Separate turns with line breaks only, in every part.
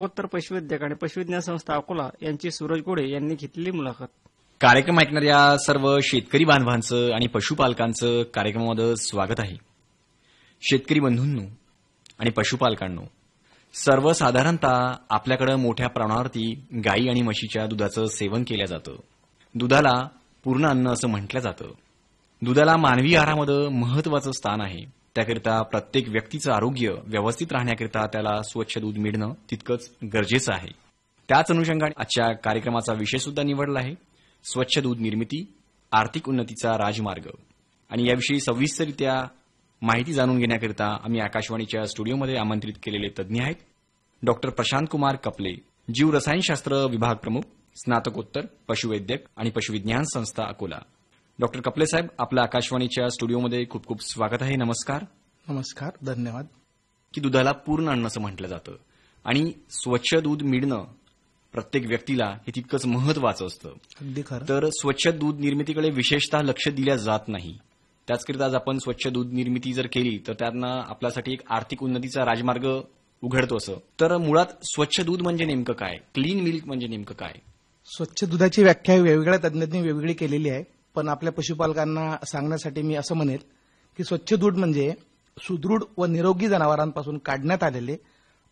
बख्तर पशुवैद्यक आणि पशुविज्ञान संस्था अकोला यांची सूरज गोडे यांनी घेतलेली मुलाखत.
कार्यक्रम ऐकणाऱ्या सर्व शेतकरी बांधवांचं आणि पशुपालकांचं कार्यक्रमामध्ये स्वागत आहे. शेतकरी बंधूंनो आणि पशुपालकांनो, सर्वसाधारणतः आपल्याकडे मोठ्या प्रमाणावरती गायी आणि म्हशीच्या दुधाचं सेवन केलं जातं. दुधाला पूर्ण अन्न असं म्हटलं जातं. दुधाला मानवी आहारामध्ये महत्वाचं स्थान आहे. त्याकरिता प्रत्येक व्यक्तीचं आरोग्य व्यवस्थित राहण्याकरिता त्याला स्वच्छ दूध मिळणं तितकंच गरजेचं आहे. त्याच अनुषंगाने आजच्या कार्यक्रमाचा विषय सुद्धा निवडला आहे, स्वच्छ दूध निर्मिती, आर्थिक उन्नतीचा राजमार्ग. आणि याविषयी सविस्तररित्या माहिती जाणून घेण्याकरिता आम्ही आकाशवाणीच्या स्टुडिओमध्ये आमंत्रित केलेले तज्ज्ञ आहेत डॉक्टर प्रशांत कुमार कपले, जीव रसायनशास्त्र विभाग प्रमुख, स्नातकोत्तर, पशुवैद्यक आणि पशुविज्ञान संस्था अकोला. डॉक्टर कपले साहेब, आपलं आकाशवाणीच्या स्टुडिओमध्ये खूप खूप स्वागत आहे. नमस्कार.
नमस्कार, धन्यवाद.
की दुधाला पूर्ण अन्न असं म्हटलं जातं आणि स्वच्छ दूध मिळणं प्रत्येक व्यक्तीला हे तितकंच महत्वाचं असतं.
अगदी खरं.
तर स्वच्छ दूध निर्मितीकडे विशेषतः लक्ष दिल्या जात नाही. त्याचकरिता आज आपण स्वच्छ दूध निर्मिती जर केली तर त्यातनं आपल्यासाठी एक आर्थिक उन्नतीचा राजमार्ग उघडतो. असं तर मुळात स्वच्छ दूध म्हणजे नेमकं काय, क्लीन मिल्क म्हणजे नेमकं काय?
स्वच्छ दुधाची व्याख्या वेगवेगळ्या तज्ज्ञांनी वेगवेगळी केलेली आहे, पण आपल्या पशुपालकांना सांगण्यासाठी मी असं म्हणेल की स्वच्छ दूध म्हणजे सुदृढ व निरोगी जनावरांपासून काढण्यात आलेले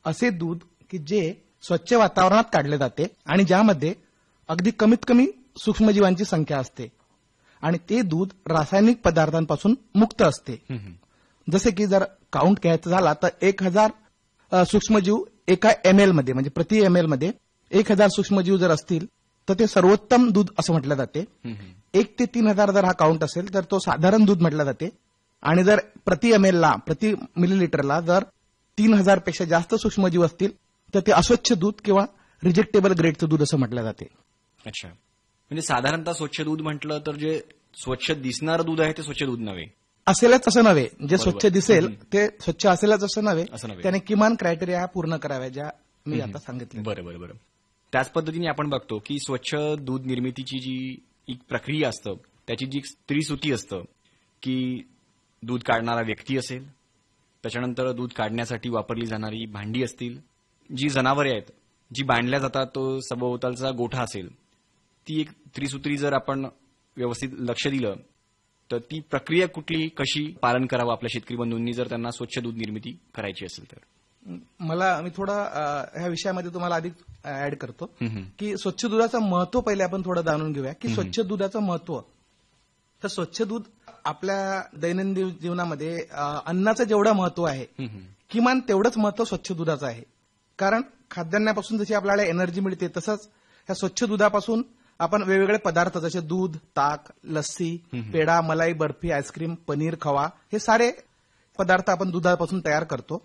असे दूध की जे स्वच्छ वातावरणात काढले जाते आणि ज्यामध्ये अगदी कमीत कमी सूक्ष्मजीवांची संख्या असते आणि ते दूध रासायनिक पदार्थांपासून मुक्त असते. जसे की जर काउंट घ्यायचा झाला तर 1000 सूक्ष्मजीव एका ml मध्ये, म्हणजे प्रति ml मध्ये 1000 सूक्ष्मजीव जर असतील तर ते सर्वोत्तम दूध असं म्हटलं जाते. 1 ते 3000 जर हा काउंट असेल तर तो साधारण दूध म्हटलं जाते. आणि जर प्रति ml ला, प्रति मिलीलिटरला जर 3000 पेक्षा जास्त सूक्ष्मजीव असतील तर ते अस्वच्छ दूध किंवा रिजेक्टेबल ग्रेडचं दूध असं म्हटलं जाते.
अच्छा, म्हणजे साधारणतः स्वच्छ दूध म्हटलं तर जे स्वच्छ दिसणारं दूध आहे ते स्वच्छ दूध नव्हे.
असेलच असं नव्हे, जे स्वच्छ दिसेल ते स्वच्छ असेलच असं नव्हे, त्याने किमान क्रायटेरिया पूर्ण कराव्या, ज्या मी आता सांगितलं.
बरं. त्याच पद्धतीने आपण बघतो की स्वच्छ दूध निर्मितीची जी एक प्रक्रिया असतं त्याची जी त्रिसूती असतं की दूध काढणारा व्यक्ती असेल, त्याच्यानंतर दूध काढण्यासाठी वापरली जाणारी भांडी असतील, जी जनावरे आहेत जी बांधल्या जातात, तो सभोवतालचा गोठा असेल, ती एक त्रिसूत्री जर आपण व्यवस्थित लक्ष दिलं तर ती प्रक्रिया कुठली, कशी पालन करावं आपल्या शेतकरी बंधूंनी जर त्यांना स्वच्छ दूध निर्मिती करायची असेल तर?
मी थोडा ह्या विषयामध्ये तुम्हाला अधिक ऍड करतो की स्वच्छ दुधाचं महत्व पहिले आपण थोडं जाणून घेऊया की स्वच्छ दुधाचं महत्व. तर स्वच्छ दूध आपल्या दैनंदिन जीवनामध्ये अन्नाचं जेवढं महत्व आहे किमान तेवढंच महत्व स्वच्छ दुधाचं आहे. कारण खाद्यान्नापासून जशी आपल्याला एनर्जी मिळते तसंच ह्या स्वच्छ दुधापासून आपण वेगवेगळे पदार्थ जसे दूध, ताक, लस्सी, पेढा, मलाई, बर्फी, आईस्क्रीम, पनीर, खवा हे सारे पदार्थ आपण दुधापासून तयार करतो.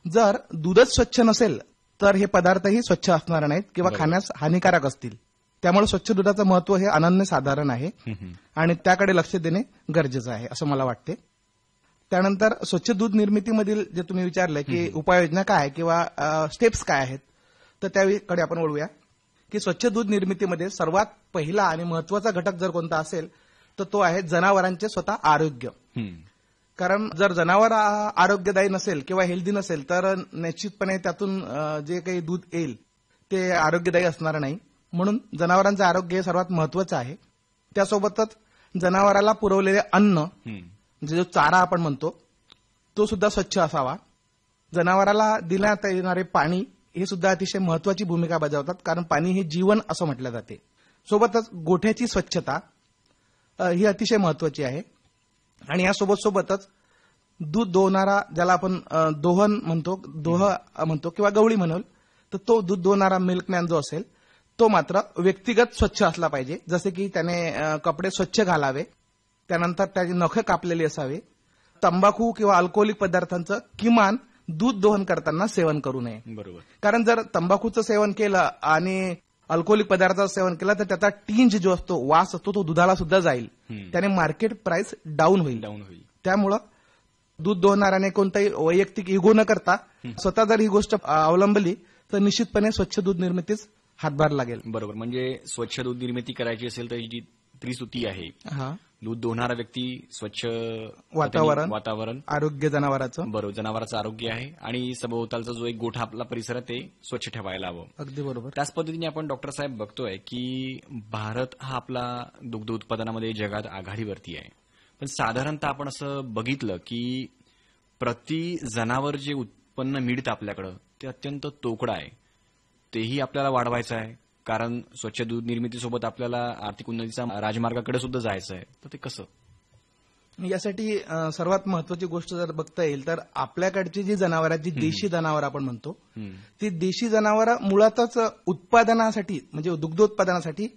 जर दूधच स्वच्छ नसेल तर हे पदार्थही स्वच्छ असणार नाहीत किंवा खाण्यास हानिकारक असतील. त्यामुळे स्वच्छ दुधाचं महत्व हे अनन्यसाधारण आहे आणि त्याकडे लक्ष देणे गरजेचं आहे असं मला वाटते. त्यानंतर स्वच्छ दूध निर्मितीमधील जे तुम्ही विचारलंय की उपाययोजना काय आहे किंवा स्टेप्स काय आहेत, तर त्याकडे आपण वळूया की स्वच्छ दूध निर्मितीमध्ये सर्वात पहिला आणि महत्वाचा घटक जर कोणता असेल तर तो आहे जनावरांचे स्वतः आरोग्य. कारण जर जनावर आरोग्यदायी नसेल किंवा हेल्दी नसेल तर निश्चितपणे त्यातून जे काही दूध येईल ते आरोग्यदायी असणार नाही. म्हणून जनावरांचं आरोग्य हे सर्वात महत्वाचं आहे. त्यासोबतच जनावराला पुरवलेले अन्न, जो चारा आपण म्हणतो, तो सुद्धा स्वच्छ असावा. जनावराला देण्यात येणारे पाणी हे सुद्धा अतिशय महत्वाची भूमिका बजावतात, कारण पाणी हे जीवन असं म्हटलं जाते. सोबतच गोठ्याची स्वच्छता ही अतिशय महत्वाची आहे. आणि यासोबतच दूध दोहणारा, ज्याला आपण दोहन म्हणतो किंवा गवळी म्हणून, तर तो दूध दोहणारा मिल्कमॅन जो असेल तो मात्र व्यक्तिगत स्वच्छ असला पाहिजे. जसे की त्याने कपडे स्वच्छ घालावे, त्यानंतर त्याची नखे कापलेली असावे, तंबाखू किंवा अल्कोहोलिक पदार्थांचं किमान दूध दोहन करताना सेवन करू नये.
बरोबर.
कारण जर तंबाखूचं सेवन केलं आणि अल्कोहोलिक पदार्थाचं सेवन केलं तर त्याचा टिंज जो असतो, वास असतो, तो दुधाला सुद्धा जाईल. त्याने मार्केट प्राइस डाऊन होईल. त्यामुळं दूध दोहणाऱ्याने कोणताही वैयक्तिक इगो न करता स्वतः जर ही गोष्ट अवलंबली तर निश्चितपणे स्वच्छ दूध निर्मितीच हातभार लागेल.
बरोबर. म्हणजे स्वच्छ दूध निर्मिती करायची असेल तर जी त्रिसूती आहे, दूध दोहणारा व्यक्ती स्वच्छ
वातावरण, आरोग्य जनावराचं,
बरोबर, जनावराचं आरोग्य आहे आणि सभोवतालचा जो एक गोठा आपला परिसर आहे ते स्वच्छ ठेवायला हवं.
अगदी बरोबर.
त्याच पद्धतीने आपण डॉक्टर साहेब बघतोय की भारत हा आपला दुग्ध उत्पादनामध्ये जगात आघाडीवरती आहे. पण साधारणतः आपण असं बघितलं की प्रति जनावर जे उत्पन्न मिळतं आपल्याकडं ते अत्यंत तोकडं आहे. तेही आपल्याला वाढवायचं आहे, कारण स्वच्छ दूध निर्मितीसोबत आपल्याला आर्थिक उन्नतीचा राजमार्गाकडे सुद्धा जायचं आहे. तर ते कसं?
यासाठी सर्वात महत्वाची गोष्ट जर बघता येईल तर आपल्याकडची जी जनावर आहेत, जी देशी जनावर आपण म्हणतो, ती देशी जनावर मुळातच उत्पादनासाठी म्हणजे दुग्धोत्पादनासाठी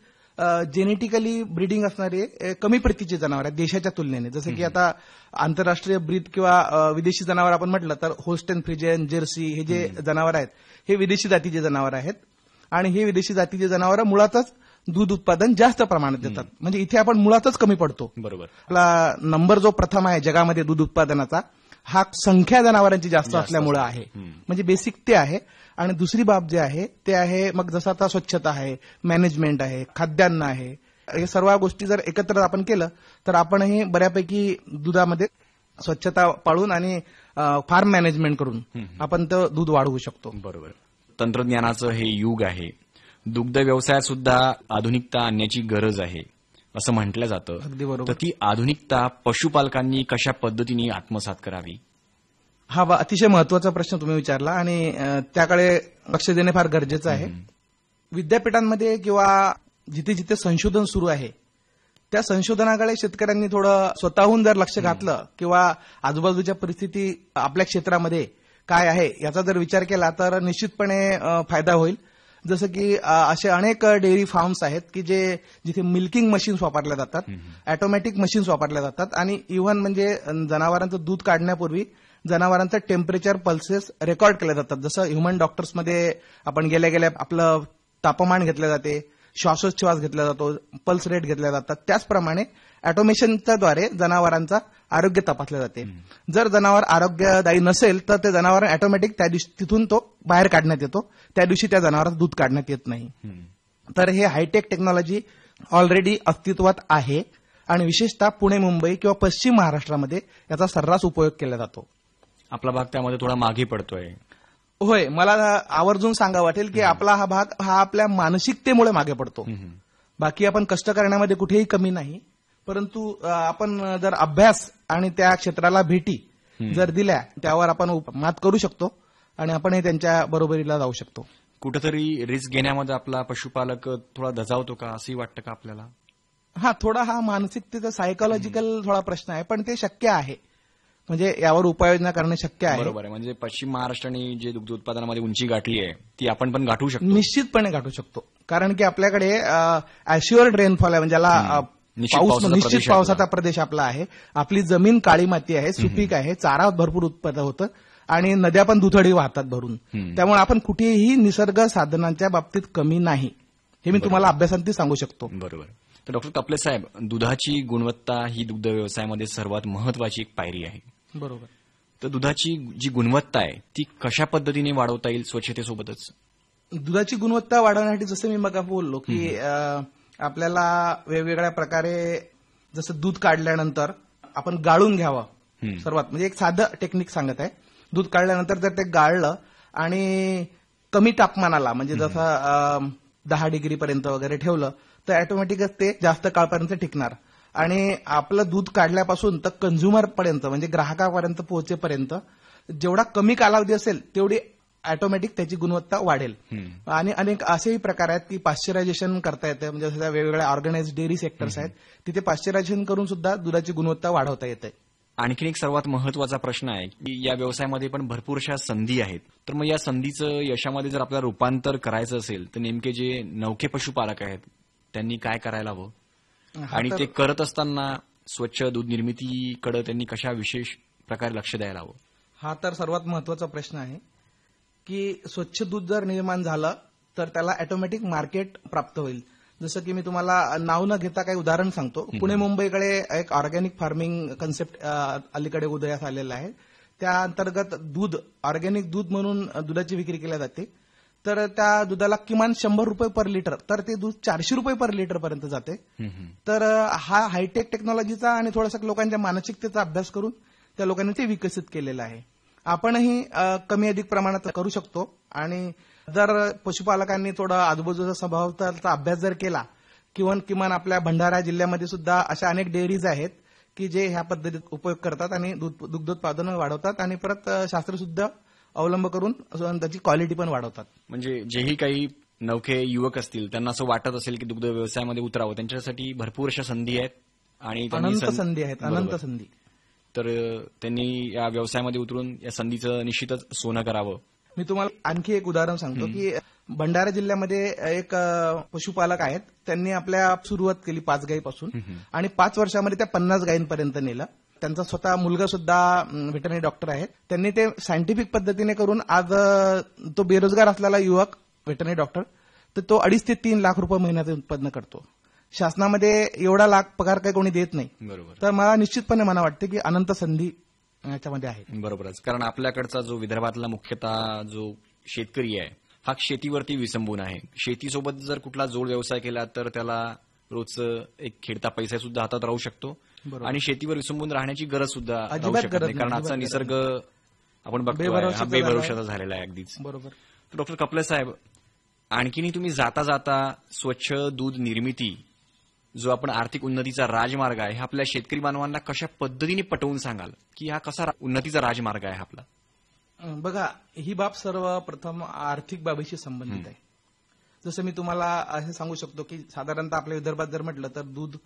जेनेटिकली ब्रीडिंग असणारे कमी प्रतीचे जनावर आहेत देशाच्या तुलनेने. जसं की आता आंतरराष्ट्रीय ब्रीड किंवा विदेशी जनावर आपण म्हटलं तर होल्स्टेन फ्रिजियन, जर्सी हे जे जनावर आहेत हे विदेशी जातीचे जनावर आहेत आणि हे विदेशी जातीचे जनावर मुळातच दूध उत्पादन जास्त प्रमाणात देतात. म्हणजे इथे आपण मुळातच कमी पडतो.
बरोबर.
आपला नंबर जो प्रथम आहे जगामध्ये दूध उत्पादनाचा हा संख्या जनावरांची जास्त असल्यामुळे आहे. म्हणजे बेसिक ते आहे. आणि दुसरी बाब जे आहे ते आहे मग जसं आता स्वच्छता आहे, मॅनेजमेंट आहे, खाद्यान्न आहे, हे सर्व गोष्टी जर एकत्र आपण केलं तर आपणही बऱ्यापैकी दुधामध्ये स्वच्छता पाळून आणि फार्म मॅनेजमेंट करून आपण ते दूध वाढवू शकतो.
बरोबर. तंत्रज्ञानाचं हे युग आहे. दुग्ध व्यवसायात सुद्धा आधुनिकता आणण्याची गरज आहे असं म्हटलं जातं.
अगदी बरोबर.
तर ती आधुनिकता पशुपालकांनी कशा पद्धतीने आत्मसात करावी?
हा अतिशय महत्वाचा प्रश्न तुम्ही विचारला आणि त्याकडे लक्ष देणे फार गरजेचं आहे. विद्यापीठांमध्ये किंवा जिथे जिथे संशोधन सुरू आहे त्या संशोधनाकडे शेतकऱ्यांनी थोडं स्वतःहून जर लक्ष घातलं किंवा आजूबाजूच्या परिस्थिती आपल्या क्षेत्रामध्ये काय आहे याचा जर विचार केला तर निश्चितपणे फायदा होईल. जसं की असे अनेक डेअरी फार्म्स आहेत की जिथे मिल्किंग मशीन्स वापरल्या जातात, ऑटोमॅटिक मशीन्स वापरल्या जातात आणि इव्हन म्हणजे जनावरांचं दूध काढण्यापूर्वी जनावरांचं टेम्परेचर पल्सेस रेकॉर्ड केले जातात. जसं ह्युमन डॉक्टर्समध्ये आपण गेल्या गेल्या आपलं तापमान घेतलं जाते, श्वासोच्छवास घेतला जातो, पल्स रेट घेतल्या जातात, त्याचप्रमाणे ऑटोमेशनच्या द्वारे जनावरांचा आरोग्य तपासले जाते. जर जनावर आरोग्यदायी नसेल तर ते जनावर ऑटोमॅटिक त्या दिवशी तिथून तो बाहेर काढण्यात येतो, त्या दिवशी त्या जनावरात दूध काढण्यात येत नाही. तर हे हायटेक टेक्नॉलॉजी ऑलरेडी अस्तित्वात आहे आणि विशेषतः पुणे, मुंबई किंवा पश्चिम महाराष्ट्रामध्ये याचा सर्रास उपयोग केला जातो.
आपला भाग त्यामध्ये थोडा मागे पडतोय.
होय, मला आवर्जून सांगा वाटेल की आपला हा भाग हा आपल्या मानसिकतेमुळे मागे पडतो. बाकी आपण कष्ट करण्यामध्ये कुठेही कमी नाही, परंतु आपण जर अभ्यास आणि त्या क्षेत्राला भेटी जर दिल्या त्यावर आपण मात करू शकतो आणि आपण त्यांच्या बरोबरीला जाऊ शकतो.
कुठेतरी रिस्क घेण्यामध्ये आपला पशुपालक थोडा दजावतो का असंही वाटतं का आपल्याला?
हा, थोडा हा मानसिकतेचा सायकोलॉजिकल थोडा प्रश्न आहे, पण ते शक्य आहे. म्हणजे यावर उपाययोजना करणे शक्य आहे.
बरोबर आहे. म्हणजे पश्चिम महाराष्ट्राने जे दुग्ध उत्पादनामध्ये उंची गाठली आहे ती आपण पण गाठू शकतो.
निश्चितपणे गाठू शकतो, कारण की आपल्याकडे ॲश्युअर्ड रेनफॉल आहे, म्हणजे ज्याला निश्चित पावसाचा प्रदेश आपला आहे. आपली जमीन काळी माती आहे, सुपीक आहे, चारा भरपूर उत्पादन होतं आणि नद्या पण दुथडी वाहतात भरून. त्यामुळे आपण कुठेही निसर्ग साधनांच्या बाबतीत कमी नाही, हे मी तुम्हाला अभ्यासांती सांगू शकतो.
बरोबर. तर डॉक्टर कपले साहेब, दुधाची गुणवत्ता ही दुग्ध व्यवसायामध्ये सर्वात महत्वाची एक पायरी आहे.
बरोबर.
तर दुधाची जी गुणवत्ता आहे ती कशा पद्धतीने वाढवता येईल स्वच्छतेसोबतच?
दुधाची गुणवत्ता वाढवण्यासाठी जसं मी मग बोललो की आपल्याला वेगवेगळ्या प्रकारे जसं दूध काढल्यानंतर आपण गाळून घ्यावं. सर्वात म्हणजे एक साधं टेक्निक सांगत आहे. दूध काढल्यानंतर जर ते गाळलं आणि कमी तापमानाला म्हणजे जसं 10 डिग्रीपर्यंत वगैरे ठेवलं तर ऑटोमॅटिकच ते जास्त काळपर्यंत टिकणार आणि आपलं दूध काढल्यापासून तर कन्झ्युमरपर्यंत म्हणजे ग्राहकापर्यंत पोहोचेपर्यंत जेवढा कमी कालावधी असेल तेवढी ऑटोमॅटिक त्याची गुणवत्ता वाढेल. आणि अनेक असेही प्रकार आहेत की पाश्चरायझेशन करता येते, म्हणजे वेगवेगळ्या ऑर्गनाइज्ड डेअरी सेक्टर्स आहेत तिथे पाश्चरायझेशन करून सुद्धा दुधाची गुणवत्ता वाढवता येते.
आणखीन एक सर्वात महत्वाचा प्रश्न आहे की या व्यवसायामध्ये पण भरपूरशा संधी आहेत. तर मग या संधीचं यशामध्ये जर आपल्याला रूपांतर करायचं असेल तर नेमके जे नवखे पशुपालक आहेत त्यांनी काय करायला हवं आणि ते करत असताना स्वच्छ दूध निर्मितीकडे त्यांनी कशा विशेष प्रकारे लक्ष द्यायला हवं?
हा तर सर्वात महत्वाचा प्रश्न आहे की स्वच्छ दूध जर निर्माण झालं तर त्याला ऑटोमॅटिक मार्केट प्राप्त होईल. जसं की मी तुम्हाला नाव न घेता काही उदाहरण सांगतो. पुणे मुंबईकडे एक ऑर्गॅनिक फार्मिंग कन्सेप्ट अलीकडे उदयास आलेला आहे. त्या अंतर्गत ऑर्गॅनिक दूध म्हणून दुधाची विक्री केली जाते. तर त्या दुधाला किमान 100 रुपये पर लिटर, तर ते दूध 400 रुपये पर लिटर पर्यंत जाते. तर हा हायटेक टेक्नॉलॉजीचा आणि थोडासा लोकांच्या मानसिकतेचा अभ्यास करून त्या लोकांनी ते विकसित केलेलं आहे. आपणही कमी अधिक प्रमाणात करू शकतो. आणि जर पशुपालकांनी थोडा आजूबाजूचा स्वभावाचा अभ्यास जर केला, किमान आपल्या भंडारा जिल्ह्यामध्ये सुद्धा अशा अनेक डेअरीज आहेत की जे ह्या पद्धतीत उपयोग करतात आणि दुग्धोत्पादन वाढवतात आणि परत शास्त्रशुद्ध अवलंब करून त्याची क्वालिटी पण वाढवतात.
म्हणजे जेही काही नवखे युवक असतील त्यांना असं वाटत असेल की दुग्ध व्यवसायामध्ये उतरावं, त्यांच्यासाठी भरपूर अशा संधी आहेत आणि
अनंत संधी आहेत, अनंत संधी.
तर त्यांनी या व्यवसायामध्ये उतरून या संधीचं निश्चितच सोनं करावं.
मी तुम्हाला आणखी एक उदाहरण सांगतो की भंडारा जिल्ह्यामध्ये एक पशुपालक आहेत. त्यांनी आपल्या सुरुवात केली 5 गायीपासून आणि 5 वर्षामध्ये त्या 50 गायींपर्यंत नेलं. त्यांचा स्वतः मुलगा सुद्धा व्हेटरनरी डॉक्टर आहे. त्यांनी ते सायंटिफिक पद्धतीने करून आज तो बेरोजगार असलेला युवक व्हेटरनरी डॉक्टर, तर तो 2.5 ते 3 लाख रुपये महिन्याचे उत्पन्न करतो. शासनामध्ये एवढा लाख पगार काही कोणी देत नाही.
बरोबर.
तर मला निश्चितपणे मला वाटते की अनंत संधी याच्यामध्ये आहे.
बरोबरच. कारण आपल्याकडचा जो विदर्भातला मुख्यतः जो शेतकरी आहे हा शेतीवरती विसंबून आहे. शेतीसोबत जर कुठला जोड व्यवसाय केला तर त्याला रोजचं एक खेळता पैसा सुद्धा हातात राहू शकतो आणि शेतीवर विसंबून राहण्याची गरज सुद्धा राहू शकत नाही. कारण आजचा निसर्ग आपण बघतो हा बेभरवशाचा झालेला आहे अगदीच.
बरोबर.
डॉक्टर कपले साहेब, आणखीनही तुम्ही जाता जाता स्वच्छ दूध निर्मिती जो आपण आर्थिक उन्नतीचा राजमार्ग आहे हा आपल्या शेतकरी बांधवांना कशा पद्धतीने पटवून सांगाल की हा कसा उन्नतीचा राजमार्ग आहे आपला?
बघा, ही बाब सर्वप्रथम आर्थिक बाबीशी संबंधित आहे. जसं मी तुम्हाला असं सांगू शकतो की साधारणतः आपल्या विदर्भात जर म्हटलं तर दूध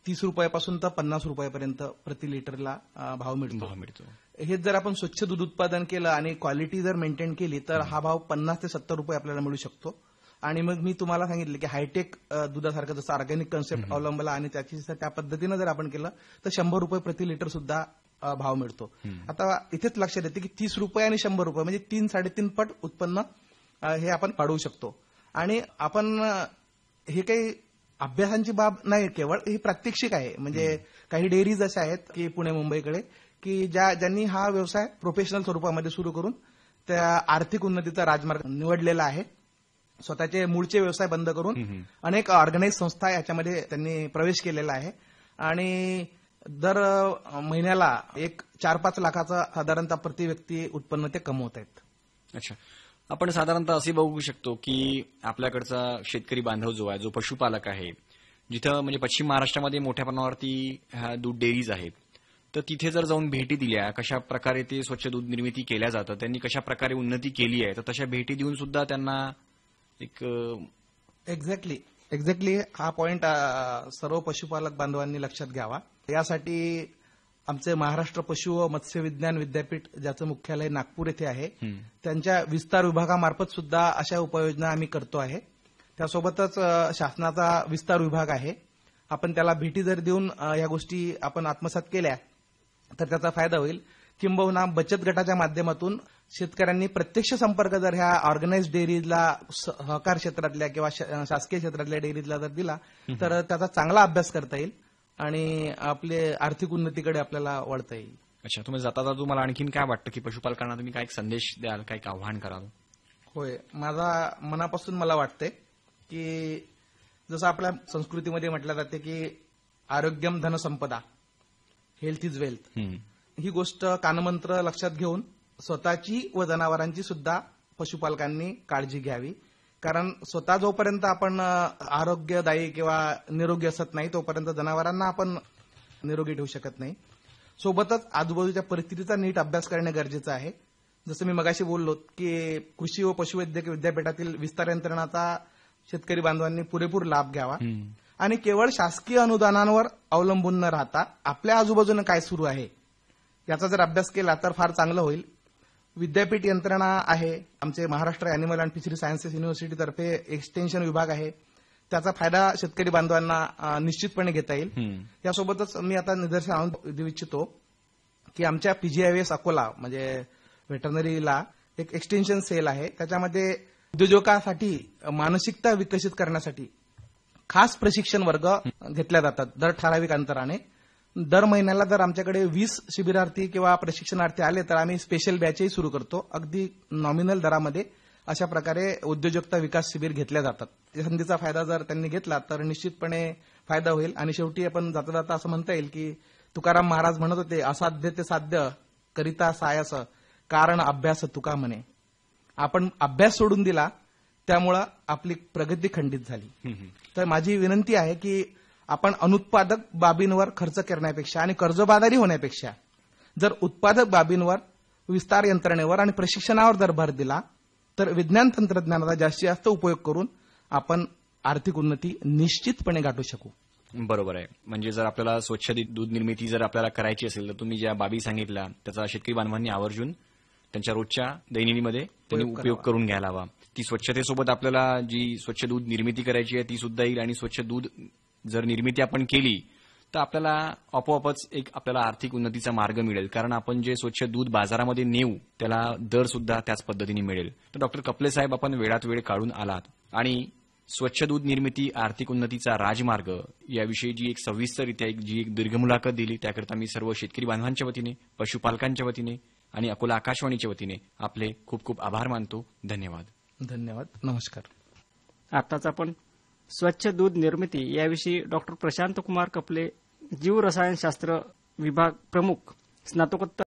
30 रुपयापासून तर 50 रुपयापर्यंत प्रति लिटरला भाव मिळतो. हेच जर आपण स्वच्छ दूध उत्पादन केलं आणि क्वालिटी जर मेंटेन केली तर हा भाव 50 ते 70 रुपये आपल्याला मिळू शकतो. आणि मग मी तुम्हाला सांगितलं की हायटेक दुधासारखं जसं ऑर्गॅनिक कन्सेप्ट अवलंबला आणि त्या पद्धतीनं जर आपण केलं तर 100 रुपये प्रति लिटर सुद्धा भाव मिळतो. आता इथेच लक्षात येते की 30 रुपये आणि 100 रुपये म्हणजे 3-3.5 पट उत्पन्न हे आपण वाढवू शकतो. आणि आपण हे काही अभ्यासांची बाब नाही, केवळ ही प्रात्यक्षिक आहे. म्हणजे काही डेअरीज अशा आहेत की पुणे मुंबईकडे की ज्यांनी हा व्यवसाय प्रोफेशनल स्वरूपामध्ये सुरू करून त्या आर्थिक उन्नतीचा राजमार्ग निवडलेला आहे. स्वतःचे मूळचे व्यवसाय बंद करून अनेक ऑर्गनाइज संस्था याच्यामध्ये त्यांनी प्रवेश केलेला आहे आणि दर महिन्याला एक 4-5 लाखाचा साधारणतः प्रति व्यक्ती उत्पन्न ते कमवत आहेत.
अच्छा, आपण साधारणतः असे बघू शकतो की आपल्याकडचा शेतकरी बांधव जो आहे, जो पशुपालक आहे, जिथं म्हणजे पश्चिम महाराष्ट्रामध्ये मोठ्या प्रमाणावरती ह्या दूध डेअरीज आहेत, तर तिथे जर जाऊन भेटी दिल्या, कशा प्रकारे ते स्वच्छ दूध निर्मिती केल्या जातं, त्यांनी कशा प्रकारे उन्नती केली आहे, तर तशा भेटी देऊन सुद्धा त्यांना एक
एक्झॅक्टली हा पॉइंट सर्व पशुपालक बांधवांनी लक्षात घ्यावा. यासाठी आमचे महाराष्ट्र पशु व मत्स्य विज्ञान विद्यापीठ, ज्याचं मुख्यालय नागपूर येथे आहे, त्यांच्या विस्तार विभागामार्फत सुद्धा अशा उपाययोजना आम्ही करतो आहे. त्यासोबतच शासनाचा विस्तार विभाग आहे. आपण त्याला भेटी जर देऊन या गोष्टी आपण आत्मसात केल्या तर त्याचा फायदा होईल. किंबहुना बचत गटाच्या माध्यमातून शेतकऱ्यांनी प्रत्यक्ष संपर्क जर ह्या ऑर्गनाइज्ड डेअरीजला, सहकार क्षेत्रातल्या किंवा शासकीय क्षेत्रातल्या डेअरीजला जर दिला तर त्याचा चांगला अभ्यास करता येईल आणि आपले आर्थिक उन्नतीकडे आपल्याला वळता येईल.
अच्छा, तुम्ही जाता तुम्हाला आणखीन काय वाटतं की पशुपालकांना तुम्ही काय संदेश द्याल, काय आव्हान कराल?
होय, माझा मनापासून मला वाटते की जसं आपल्या संस्कृतीमध्ये म्हटलं जाते की आरोग्यम धनसंपदा, हेल्थ इज वेल्थ, ही गोष्ट कानमंत्र लक्षात घेऊन स्वतःची व जनावरांची सुद्धा पशुपालकांनी काळजी घ्यावी. कारण स्वतः जोपर्यंत आपण आरोग्यदायी किंवा निरोगी असत नाही तोपर्यंत जनावरांना आपण निरोगी ठेवू शकत नाही. सोबतच आजूबाजूच्या परिस्थितीचा नीट अभ्यास करणे गरजेचं आहे. जसं मी मगाशी बोललो की कृषी व पशुवैद्यकीय विद्यापीठातील विस्तार यंत्रणाचा शेतकरी बांधवांनी पुरेपूर लाभ घ्यावा आणि केवळ शासकीय अनुदानांवर अवलंबून न राहता आपल्या आजूबाजूने काय सुरू आहे याचा जर अभ्यास केला तर फार चांगलं होईल. विद्यापीठ यंत्रणा आहे, आमचे Maharashtra animal and fishery sciences युनिव्हर्सिटीतर्फे एक्सटेन्शन विभाग आहे, त्याचा फायदा शेतकरी बांधवांना निश्चितपणे घेता येईल. यासोबतच मी आता निदर्शन आणून देऊ इच्छितो की आमच्या PGIVS अकोला म्हणजे व्हेटरनरीला एक एक्सटेन्शन सेल आहे. त्याच्यामध्ये उद्योजकासाठी मानसिकता विकसित करण्यासाठी खास प्रशिक्षण वर्ग घेतल्या जातात दर ठराविक अंतराने. दर महिन्याला जर आमच्याकडे 20 शिबिरार्थी किंवा प्रशिक्षणार्थी आले तर आम्ही स्पेशल बॅचही सुरू करतो. अगदी नॉमिनल दरामध्ये अशा प्रकारे उद्योजकता विकास शिबिर घेतल्या जातात. या संधीचा फायदा जर त्यांनी घेतला तर निश्चितपणे फायदा होईल. आणि शेवटी आपण जाता जाता असं म्हणता येईल की तुकाराम महाराज म्हणत होते, असाध्य ते साध्य करिता सायास, कारण अभ्यास तुका म्हणे. आपण अभ्यास सोडून दिला त्यामुळं आपली प्रगती खंडित झाली. तर माझी विनंती आहे की आपण अनुत्पादक बाबींवर खर्च करण्यापेक्षा आणि कर्जबाजारी होण्यापेक्षा जर उत्पादक बाबींवर, विस्तार यंत्रणेवर आणि प्रशिक्षणावर जर भर दिला तर विज्ञान तंत्रज्ञानाचा जास्तीत जास्त उपयोग करून आपण आर्थिक उन्नती निश्चितपणे गाठू शकू.
बरोबर आहे. म्हणजे जर आपल्याला स्वच्छ दूध निर्मिती जर आपल्याला करायची असेल तर तुम्ही ज्या बाबी सांगितल्या त्याचा शेतकरी बांधवांनी आवर्जून त्यांच्या रोजच्या दैनंदिनीमध्ये त्यांनी उपयोग करून घ्यायला हवा. ती स्वच्छतेसोबत आपल्याला जी स्वच्छ दूध निर्मिती करायची आहे ती सुद्धा येईल. आणि स्वच्छ दूध जर निर्मिती आपण केली तर आपल्याला आपोआपच एक आपल्याला आर्थिक उन्नतीचा मार्ग मिळेल. कारण आपण जे स्वच्छ दूध बाजारामध्ये नेऊ त्याला दर सुद्धा त्याच पद्धतीने मिळेल. तर डॉक्टर कपले साहेब, आपण वेळात वेळ काढून आलात आणि स्वच्छ दूध निर्मिती आर्थिक उन्नतीचा राजमार्ग याविषयी जी एक सविस्तररित्या जी एक दीर्घ मुलाखत दिली त्याकरता मी सर्व शेतकरी बांधवांच्या वतीने, पशुपालकांच्या वतीने आणि अकोला आकाशवाणीच्या वतीने आपले खूप खूप आभार मानतो. धन्यवाद.
धन्यवाद. नमस्कार.
आताच आपण स्वच्छ दूध निर्मिती याविषयी डॉक्टर प्रशांत कुमार कपले, जीव रसायनशास्त्र विभाग प्रमुख, स्नातकोत्तर